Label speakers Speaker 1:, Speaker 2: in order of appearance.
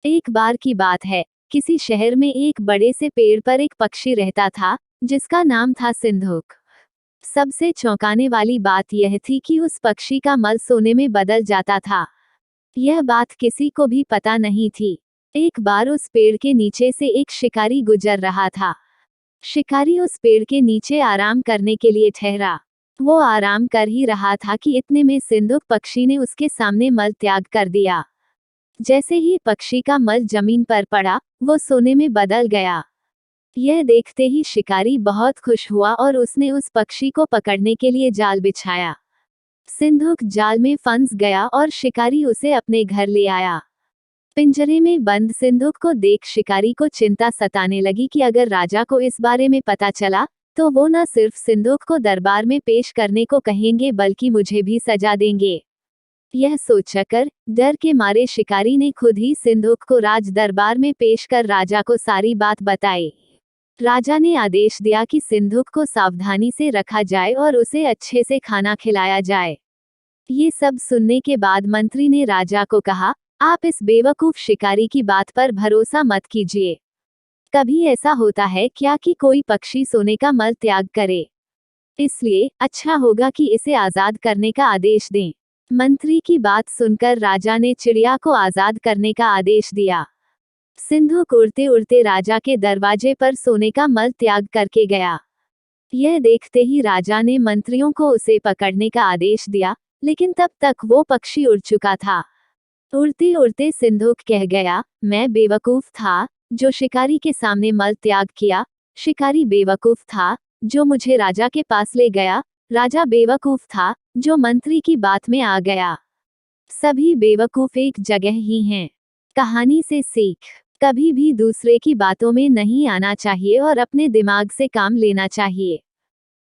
Speaker 1: एक बार की बात है, किसी शहर में एक बड़े से पेड़ पर एक पक्षी रहता था, जिसका नाम था सिंधुक। सबसे चौंकाने वाली बात यह थी कि उस पक्षी का मल सोने में बदल जाता था। यह बात किसी को भी पता नहीं थी। एक बार उस पेड़ के नीचे से एक शिकारी गुजर रहा था। शिकारी उस पेड़ के नीचे आराम करने के लिए ठहरा। वो आराम कर ही रहा था कि इतने में सिंधुक पक्षी ने उसके सामने मल त्याग कर दिया। जैसे ही पक्षी का मल जमीन पर पड़ा, वो सोने में बदल गया। यह देखते ही शिकारी बहुत खुश हुआ और उसने उस पक्षी को पकड़ने के लिए जाल बिछाया। सिंधुक जाल में फंस गया और शिकारी उसे अपने घर ले आया। पिंजरे में बंद सिंधुक को देख शिकारी को चिंता सताने लगी कि अगर राजा को इस बारे में पता चला, तो वो न सिर्फ सिंधुक को दरबार में पेश करने को कहेंगे बल्कि मुझे भी सजा देंगे। यह सोचकर डर के मारे शिकारी ने खुद ही सिंधुक को राज दरबार में पेश कर राजा को सारी बात बताई। राजा ने आदेश दिया कि सिंधुक को सावधानी से रखा जाए और उसे अच्छे से खाना खिलाया जाए। ये सब सुनने के बाद मंत्री ने राजा को कहा, आप इस बेवकूफ शिकारी की बात पर भरोसा मत कीजिए। कभी ऐसा होता है क्या कि कोई पक्षी सोने का मल त्याग करे? इसलिए अच्छा होगा कि इसे आजाद करने का आदेश दें। मंत्री की बात सुनकर राजा ने चिड़िया को आजाद करने का आदेश दिया। सिंधुक उड़ते उड़ते राजा के दरवाजे पर सोने का मल त्याग करके गया। यह देखते ही राजा ने मंत्रियों को उसे पकड़ने का आदेश दिया, लेकिन तब तक वो पक्षी उड़ चुका था। उड़ते उड़ते सिंधुक कह गया, मैं बेवकूफ था जो शिकारी के सामने मल त्याग किया। शिकारी बेवकूफ था जो मुझे राजा के पास ले गया। राजा बेवकूफ था जो मंत्री की बात में आ गया। सभी बेवकूफ एक जगह ही हैं। कहानी से सीख, कभी भी दूसरे की बातों में नहीं आना चाहिए और अपने दिमाग से काम लेना चाहिए।